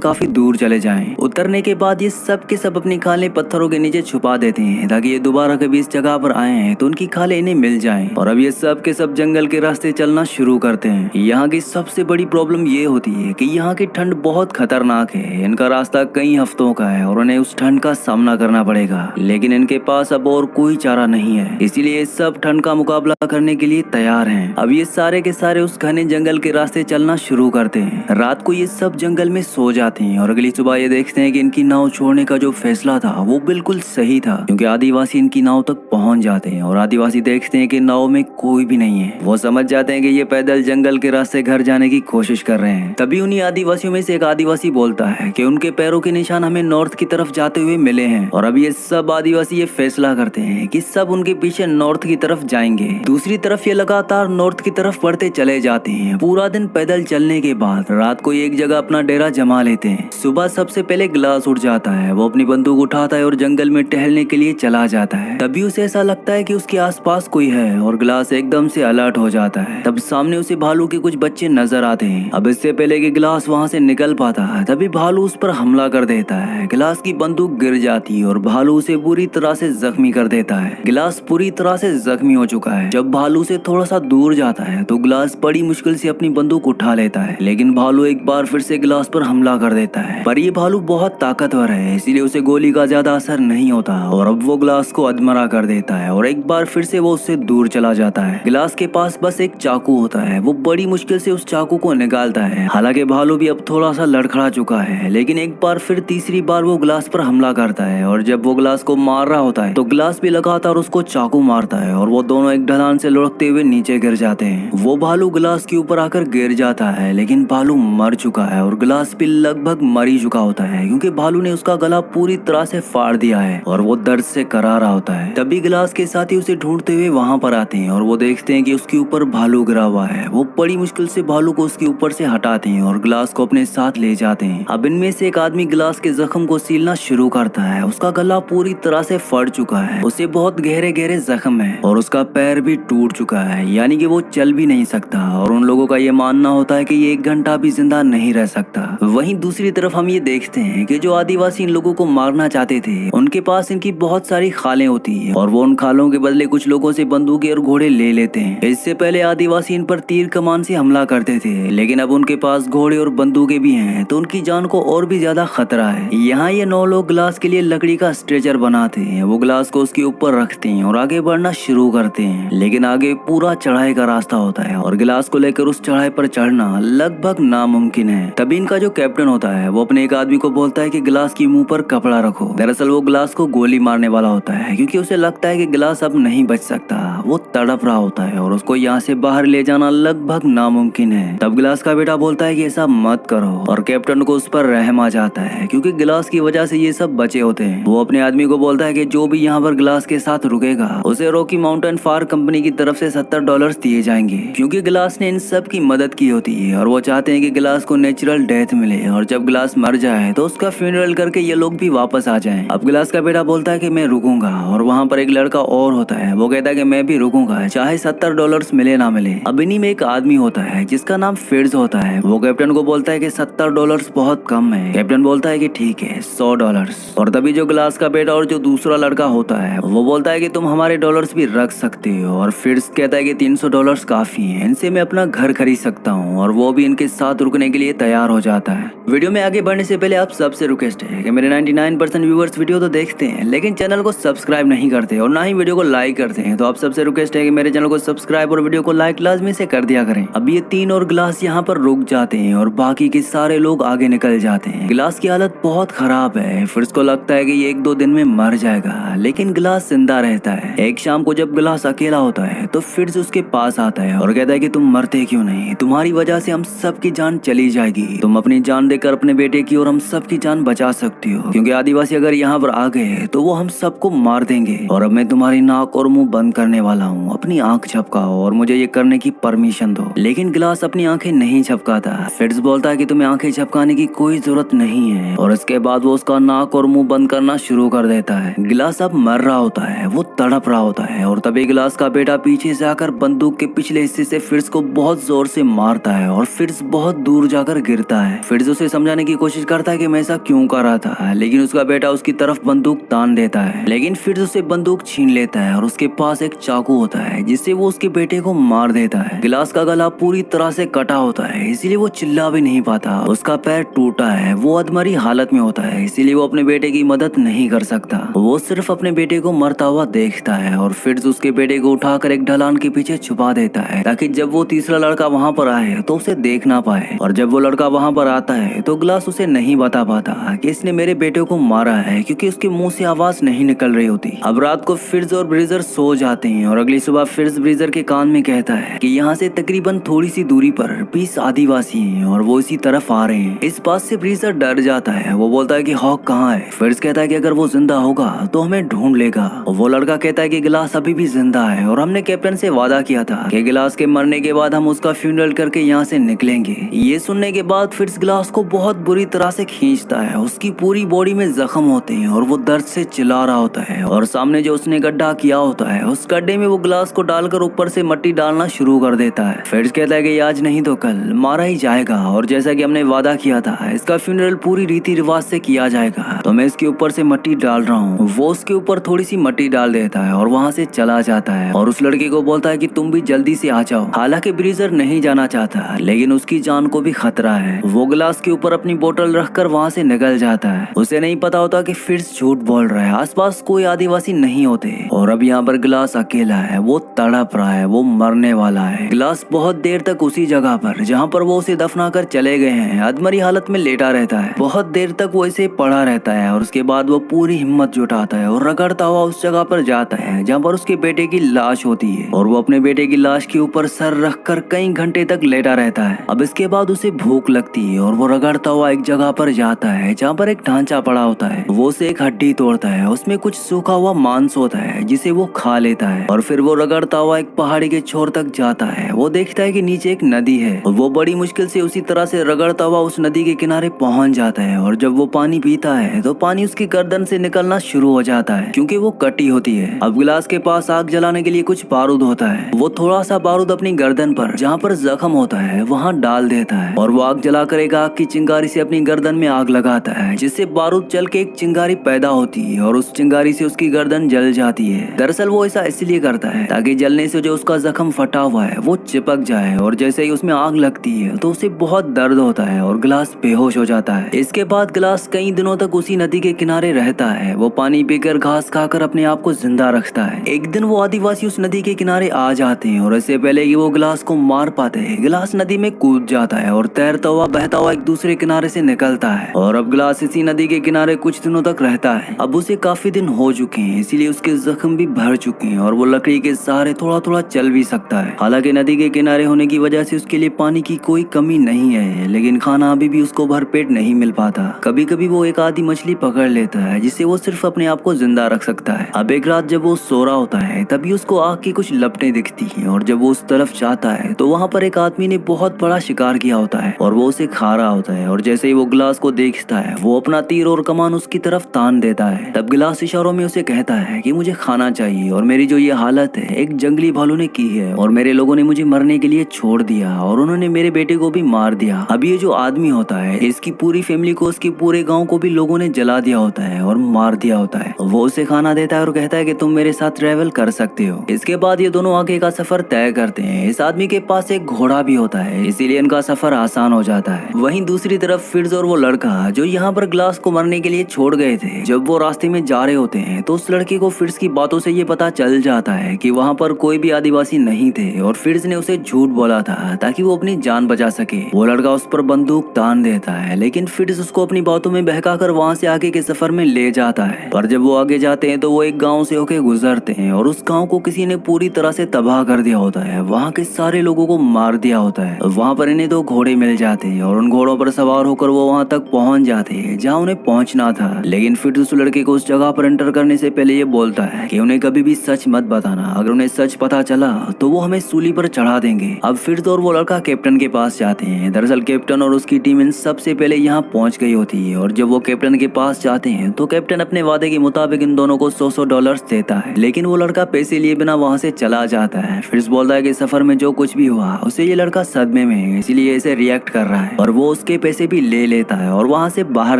काफी दूर चले जाएं। उतरने के बाद ये सब के सब अपनी खालें पत्थरों के नीचे छुपा देते हैं ताकि ये दोबारा कभी इस जगह पर आए हैं तो उनकी खालें इन्हें मिल जाएं। और अब ये सब के सब जंगल के रास्ते चलना शुरू करते हैं। यहाँ की सबसे बड़ी प्रॉब्लम ये होती है कि यहाँ की ठंड बहुत खतरनाक है। इनका रास्ता कई हफ्तों का है और उन्हें उस ठंड का सामना करना पड़ेगा, लेकिन इनके पास अब और कोई चारा नहीं है, इसीलिए ये सब ठंड का मुकाबला करने के लिए तैयार हैं। अब ये सारे के सारे उस घने जंगल के रास्ते चलना शुरू करते हैं। रात को ये सब जंगल में सो जाते हैं और अगली सुबह ये देखते हैं कि इनकी नाव छोड़ने का जो फैसला था वो बिल्कुल सही था, क्योंकि आदिवासी इनकी नाव तक पहुंच जाते हैं और आदिवासी देखते हैं कि नाव में कोई भी नहीं है। वो समझ जाते हैं कि ये पैदल जंगल के रास्ते घर जाने की कोशिश कर रहे हैं। तभी उन्हीं आदिवासियों में से एक आदिवासी बोलता है कि उनके पैरों के निशान हमें नॉर्थ की तरफ जाते हुए मिले हैं। और अब ये सब आदिवासी ये फैसला करते हैं कि सब उनके पीछे नॉर्थ की तरफ जाएंगे। दूसरी तरफ ये लगातार नॉर्थ की तरफ बढ़ते चले जाते हैं। पूरा दिन पैदल चलने के बाद रात को एक जगह अपना डेरा जमा लेते हैं। सुबह सबसे पहले ग्लास उठ जाता है। वो अपनी बंदूक उठाता है और जंगल में टहलने के लिए चला जाता है। तभी उसे ऐसा लगता है कि उसके आसपास कोई है और ग्लास एकदम से अलर्ट हो जाता है। तब सामने उसे भालू के कुछ बच्चे नजर आते हैं। अब इससे पहले कि ग्लास वहाँ से निकल पाता है तभी भालू उस पर हमला कर देता है। ग्लास की बंदूक गिर जाती है और भालू उसे बुरी तरह से जख्मी कर देता है। ग्लास पूरी तरह से जख्मी हो चुका है। जब भालू से थोड़ा सा दूर जाता है तो ग्लास बड़ी मुश्किल से अपनी बंदूक उठा लेता है, लेकिन भालू एक बार फिर से ग्लास पर हमला कर देता है। पर ये भालू बहुत ताकतवर है, इसीलिए उसे गोली का ज्यादा असर नहीं होता और अब वो ग्लास को अधमरा कर देता है और एक बार फिर से वो उससे दूर चला जाता है। ग्लास के पास बस एक चाकू होता है। वो बड़ी मुश्किल से उस चाकू को निकालता है। हालांकि भालू भी अब थोड़ा सा लड़खड़ा चुका है, लेकिन एक बार फिर तीसरी बार वो ग्लास पर हमला करता है और जब वो ग्लास को मार रहा होता है तो ग्लास भी लगातार उसको चाकू मारता है और वो दोनों एक ढलान से लुढ़कते हुए नीचे गिर जाते हैं। वो भालू ग्लास के ऊपर आकर गिर जाता है, लेकिन भालू मर चुका है और ग्लास भी लगभग मर ही चुका होता है, क्योंकि भालू ने उसका गला पूरी तरह से फाड़ दिया है और वो दर्द से करा रहा होता है। तभी ग्लास के साथी उसे ढूंढते हुए वहाँ पर आते हैं और वो देखते हैं कि उसके ऊपर भालू गिरा हुआ है। वो बड़ी मुश्किल से भालू को उसके ऊपर से हटाते हैं और ग्लास को अपने साथ ले जाते हैं। अब इनमें से एक आदमी ग्लास के जख्म को सीलना शुरू करता है। उसका गला पूरी तरह से फट चुका है, उसे बहुत गहरे गहरे जख्म है और उसका पैर भी टूट चुका है, यानी कि वो चल भी नहीं सकता और उन लोगों का ये मानना होता है कि ये 1 घंटा भी जिंदा नहीं रह सकता। वहीं दूसरी तरफ हम ये देखते हैं कि जो आदिवासी इन लोगों को मारना चाहते थे उनके पास इनकी बहुत सारी खालें होती है और वो उन खालों के बदले कुछ लोगों से बंदूकें और घोड़े ले लेते हैं। इससे पहले आदिवासी इन पर तीर कमान से हमला करते थे, लेकिन अब उनके पास घोड़े और बंदूकें भी हैं तो उनकी जान को और भी ज्यादा खतरा है। यहाँ ये 9 लोग ग्लास के लिए लकड़ी का स्ट्रेचर बनाते हैं। वो ग्लास को उसके ऊपर रखते हैं और आगे बढ़ना शुरू करते हैं, लेकिन आगे पूरा चढ़ाई का रास्ता होता है और ग्लास को लेकर उस चढ़ाई पर चढ़ना लगभग नामुमकिन है। तभी इनका जो कैप्टन होता है वो अपने एक आदमी को बोलता है कि ग्लास की मुंह पर कपड़ा रखो। दरअसल वो ग्लास को गोली मारने वाला होता है, क्योंकि उसे लगता है कि ग्लास अब नहीं बच सकता। वो तड़प रहा होता है और उसको यहाँ से बाहर ले जाना लगभग नामुमकिन है। तब ग्लास का बेटा बोलता है कि ऐसा मत करो और कैप्टन को उस पर रहम आ जाता है, क्योंकि ग्लास की वजह से ये सब बचे होते हैं। वो अपने आदमी को बोलता है कि जो भी यहाँ पर ग्लास के साथ रुकेगा उसे रॉकी माउंटेन फार कंपनी की तरफ से $70 दिए जाएंगे, क्योंकि ग्लास ने इन सब की मदद की होती है और वो चाहते हैं कि ग्लास को नेचुरल डेथ मिले और जब ग्लास मर जाए तो उसका फ्यूनरल करके ये लोग भी वापस आ जाएं। अब ग्लास का बेटा बोलता है कि मैं रुकूंगा और वहाँ पर एक लड़का और होता है। वो कहता है कि मैं भी रुकूंगा, चाहे $70 मिले ना मिले। अब इन्हीं में एक आदमी होता है जिसका नाम फिट्ज होता है। वो कैप्टन को बोलता है कि $70 बहुत कम है। कैप्टन बोलता है कि ठीक है, $100। और तभी जो ग्लास का बेटा और जो दूसरा लड़का होता है वो बोलता है कि तुम हमारे डॉलर्स भी रख सकते हो और फिट्ज कहता है कि $300 काफी है, इनसे मैं अपना घर खरीद सकता हूँ और वो भी इनके साथ रुकने के लिए तैयार हो जाता है। वीडियो में आगे बढ़ने से पहले आप सबसे रिक्वेस्ट है कि मेरे 99% व्यूवर्स वीडियो तो देखते हैं लेकिन चैनल को सब्सक्राइब नहीं करते और ना ही वीडियो को लाइक करते हैं, तो आप सबसे रिक्वेस्ट है कि मेरे चैनल को सब्सक्राइब और वीडियो को लाइक लाजमी से कर दिया करें। अब ये 3 और ग्लास यहाँ पर रुक जाते हैं और बाकी के सारे लोग आगे निकल जाते हैं। ग्लास की हालत बहुत खराब है। फिट्ज को लगता है कि ये 1-2 दिन में मर जाएगा, लेकिन ग्लास जिंदा रहता है। एक शाम को जब ग्लास अकेला होता है तो फिट्ज उसके पास आता है और कहता है कि तुम मरते क्यों नहीं, तुम्हारी वजह से हम सबकी जान चली जाएगी। तुम अपनी जान देकर अपने बेटे की और हम सबकी जान बचा सकती हो, क्योंकि आदिवासी अगर यहाँ पर आ गए तो वो हम सबको मार देंगे। और अब मैं तुम्हारी नाक और मुंह बंद करने वाला हूँ, अपनी आंख झपकाओ और मुझे ये करने की परमिशन दो। लेकिन ग्लास अपनी आंखें नहीं झपकाता। फिट्ज बोलता है कि तुम्हें आंखें झपकाने की कोई जरूरत नहीं है और इसके बाद वो उसका नाक और मुंह बंद करना शुरू कर देता है। ग्लास अब मर रहा होता है, वो तड़प रहा होता है और तभी ग्लास का बेटा पीछे से आकर बंदूक के पिछले हिस्से से फिट्ज को बहुत जोर से मारता है और फिट्ज बहुत दूर जाकर गिरता है। फिट्ज उसे समझाने की कोशिश करता है कि मैं ऐसा क्यों कर रहा था, लेकिन उसका बेटा उसकी तरफ बंदूक तान देता है। लेकिन फिर उसे बंदूक छीन लेता है और उसके पास एक चाकू होता है जिससे वो उसके बेटे को मार देता है। गिलास का गला पूरी तरह से कटा होता है, इसीलिए वो चिल्ला भी नहीं पाता। उसका पैर टूटा है, वो अधमरी हालत में होता है, इसीलिए वो अपने बेटे की मदद नहीं कर सकता। वो सिर्फ अपने बेटे को मरता हुआ देखता है और फिर उसके बेटे को उठाकर एक ढलान के पीछे छुपा देता है ताकि जब वो तीसरा लड़का वहाँ पर आए तो उसे देख ना पाए। और जब वो लड़का वहाँ पर आता है तो गिलास उसे नहीं बता पाता कि इसने मेरे बेटे को मारा है, क्योंकि उसके मुंह से आवाज नहीं निकल रही होती। अब रात को फिर्ज और ब्रीजर सो जाते हैं और अगली सुबह फिर्ज ब्रीजर के कान में कहता है कि यहाँ से तकरीबन थोड़ी सी दूरी पर 20 आदिवासी हैं और वो इसी तरफ आ रहे हैं। इस बात से ब्रीजर डर जाता है। वो बोलता है कि हॉक कहाँ है। फिर्ज कहता है कि अगर वो जिंदा होगा तो हमें ढूंढ लेगा। और वो लड़का कहता है कि गिलास अभी भी जिंदा है और हमने कैप्टन से वादा किया था कि गिलास के मरने के बाद हम उसका फ्यूनरल करके यहाँ से निकलेंगे। ये सुनने के बाद फिर्ज गिलास को बहुत बुरी तरह से खींचता है। उसकी पूरी बॉडी में जख्म होते हैं और वो दर्द से चिल्ला रहा होता है। और सामने जो उसने गड्ढा किया होता है उस गड्ढे में वो गिलास को डालकर ऊपर से मिट्टी डालना शुरू कर देता है। फिर्ज कहता है कि आज नहीं तो कल मारा ही जाएगा और जैसा कि हमने वादा किया था इसका फ्यूनरल पूरी रीति रिवाज से किया जाएगा, तो मैं इसके ऊपर से मिट्टी डाल रहा हूँ। वो उसके ऊपर थोड़ी सी मिट्टी डाल देता है और वहाँ से चला जाता है और उस लड़के को बोलता है कि तुम भी जल्दी से आ जाओ। हालांकि ब्रीजर नहीं जाना चाहता, लेकिन उसकी जान को भी खतरा है। वो गिलास के ऊपर अपनी बोतल रखकर वहाँ से निकल जाता है। उसे नहीं पता होता कि फिर्ज झूठ बोल रहा है, आसपास कोई आदिवासी नहीं होते और अब यहाँ पर गिलास अकेला है। वो तड़प रहा है, वो मरने वाला है। गिलास बहुत देर तक उसी जगह पर जहाँ पर वो उसे दफना कर चले गए हैं अधमरी हालत में लेटा रहता है। बहुत देर तक वो इसे पड़ा रहता है और उसके बाद वो पूरी हिम्मत जुटाता है और रगड़ता हुआ उस जगह पर जाता है जहाँ पर उसके बेटे की लाश होती है और वो अपने बेटे की लाश के ऊपर सर रखकर कई घंटे तक लेटा रहता है। अब इसके बाद उसे भूख लगती है और वो रगड़ता हुआ एक जगह पर जाता है जहाँ पर एक ढांचा पड़ा होता है। वो उसे एक हड्डी तोड़ता है, उसमें कुछ सूखा हुआ मांस होता है जिसे वो खा लेता है और फिर वो रगड़ता हुआ एक पहाड़ी के छोर तक जाता है। वो देखता है कि नीचे एक नदी है। वो बड़ी मुश्किल से उसी तरह से रगड़ता हुआ उस नदी के किनारे पहुंच जाता है और जब वो पानी पीता है तो पानी उसकी गर्दन से निकलना शुरू हो जाता है क्योंकि वो कटी होती है। अब गिलास के पास आग जलाने के लिए कुछ बारूद होता है। वो थोड़ा सा बारूद अपनी गर्दन पर जहाँ पर जख्म होता है वहाँ डाल देता है और वो आग जलाकर एक आग की चिंगारी से अपनी गर्दन में आग लगाता है, जिससे बारूद जल के एक चिंगारी पैदा होती है और उस चिंगारी से उसकी गर्दन जल जाती है। दरअसल वो ऐसा इसलिए करता है ताकि जलने से जो उसका जख्म फटा हुआ है वो चिपक जाए और जैसे ही उसमें आग लगती है तो उसे बहुत दर्द होता है और गिलास बेहोश हो जाता है। इसके बाद गिलास कई दिनों तक उसी नदी के किनारे रहता है। वो पानी पीकर घास खाकर अपने आप को जिंदा रखता है। एक दिन वो आदिवासी उस नदी के किनारे आ जाते हैं और इससे पहले कि वो गिलास को मार पाते हैं गिलास नदी में कूद जाता है और तैरता हुआ बहता हुआ एक दूसरे किनारे से निकलता है और अब गिलास इसी नदी के किनारे कुछ दिनों तक रहता है। अब उसे काफी दिन हो चुके हैं, इसीलिए उसके जख्म भी भर चुके हैं और वो लकड़ी के सहारे थोड़ा थोड़ा चल भी सकता है। हालांकि नदी के किनारे होने की वजह से उसके लिए पानी की कोई कमी नहीं है, लेकिन खाना अभी भी उसको भरपेट नहीं मिल पाता। कभी कभी वो एक आधी मछली पकड़ लेता है जिससे वो सिर्फ अपने आप को जिंदा रख सकता है। अब एक रात जब वो सो रहा होता है तभी उसको आग की कुछ लपटें दिखती हैं और जब वो उस तरफ जाता है तो वहाँ पर एक आदमी ने बहुत बड़ा शिकार किया होता है और वो उसे खा रहा होता है और जैसे ही वो गिलास को देखता है वो अपना तीर और कमान उसकी तरफ तान देता है। तब गिलास इशारों में उसे कहता है कि मुझे खाना चाहिए और मेरी जो ये हालत है एक जंगली भालू ने की है और मेरे लोगों ने मुझे मरने के लिए छोड़ दिया और उन्होंने मेरे बेटे को भी मार दिया। अब ये जो आदमी होता है इसकी पूरी फैमिली को, उसके पूरे गाँव को भी लोगों ने जला दिया होता है और मार दिया होता है। वो उसे खाना देता है और कहता है कि तुम मेरे साथ ट्रेवल कर सकते हो। इसके बाद ये दोनों आगे का सफर तय करते हैं। इस आदमी के पास एक घोड़ा भी होता है, इसीलिए इनका सफर आसान हो जाता है। वहीं दूसरी तरफ फिर्ज और वो लड़का जो यहाँ पर गिलास को मरने के लिए छोड़ गए थे, जब वो रास्ते में जा रहे होते हैं तो उस लड़के को फिर्ज की बातों से ये पता चल जाता है कि वहाँ पर कोई भी आदिवासी नहीं थे और फिर्ज ने उसे झूठ बोला था ताकि वो अपनी जान बचा सके। वो लड़का उस पर बंदूक तान देता है, लेकिन फिर्ज उसको अपनी बातों में बहकाकर वहाँ से आगे के सफर में ले जाता है। पर जब वो आगे जाते हैं तो वो एक गाँव से होके गुजरते हैं और उस गाँव को किसी ने पूरी तरह से तबाह कर दिया होता है। वहाँ के सारे लोगों को मार दिया होता है। वहाँ पर इन्हें 2 घोड़े मिल जाते हैं और उन घोड़ों पर सवार होकर वो वहाँ तक पहुँच जाते हैं जहाँ उन्हें पहुँचना था। लेकिन फिर उस लड़के को उस जगह पर एंटर करने से पहले ये बोलता है कि उन्हें कभी भी सच मत बताना, अगर उन्हें सच पता चला तो वो हमें सूली पर चढ़ा देंगे। अब फिर और वो लड़का कैप्टन के पास जाते हैं। दरअसल कैप्टन और उसकी टीम इन सबसे पहले यहाँ पहुँच गई होती है और जब वो कैप्टन के पास जाते हैं तो कैप्टन अपने वादे के मुताबिक इन दोनों को $100 देता है, लेकिन वो लड़का पैसे लिए बिना वहाँ से चला जाता है। फिर बोलता है कि सफर में जो कुछ भी हुआ उसे ये लड़का सदमे में है, इसीलिए ऐसे रिएक्ट कर रहा है और वो उसके पैसे भी ले लेता है और वहाँ से बाहर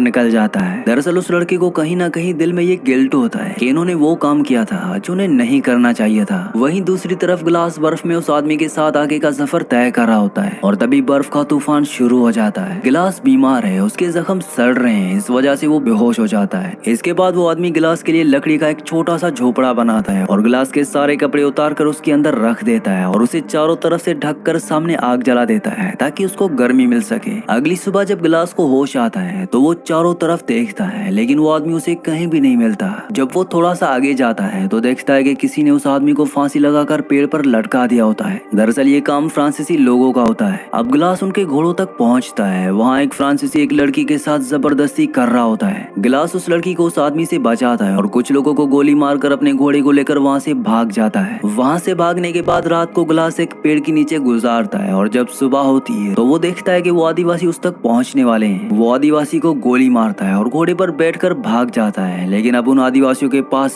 निकल जाता है। दरअसल उस लड़के को कहीं ना कहीं दिल में ये गिल्ट होता है कि इन्होंने वो काम किया था जो उन्हें नहीं करना चाहिए था। वहीं दूसरी तरफ गिलास बर्फ में उस आदमी के साथ आगे का सफर तय कर रहा होता है और तभी बर्फ का तूफान शुरू हो जाता है। गिलास बीमार है, उसके जख्म सड़ रहे हैं, इस वजह से वो बेहोश हो जाता है। इसके बाद वो आदमी गिलास के लिए लकड़ी का एक छोटा सा झोपड़ा बनाता है और गिलास के सारे कपड़े उतार कर उसके अंदर रख देता है और उसे चारों तरफ से ढककर सामने आग जला देता है ताकि उसको गर्मी मिल सके। अगली सुबह जब गिलास को होश आता है तो वो चारों तरफ देखता है लेकिन वो आदमी उसे कहीं भी नहीं मिलता। जब वो थोड़ा सा आगे जाता है तो देखता है कि किसी ने उस आदमी को फांसी लगाकर पेड़ पर लटका दिया होता है। दरअसल ये काम फ्रांसीसी लोगों का होता है। अब गिलास उनके घोड़ों तक पहुंचता है। वहाँ एक फ्रांसीसी एक लड़की के साथ जबरदस्ती कर रहा होता है। गिलास उस लड़की को उस आदमी से बचाता है और कुछ लोगों को गोली मारकर अपने घोड़े को लेकर वहाँ से भाग जाता है। वहाँ से भागने के बाद रात को गिलास एक पेड़ के नीचे गुजारता है और जब सुबह होती है तो वो देखता है कि वो आदिवासी उस तक पहुँचने वाले हैं। वो आदिवासी को गोली मारता है और घोड़े पर बैठकर भाग जाता है, लेकिन अब उन आदिवासियों के पास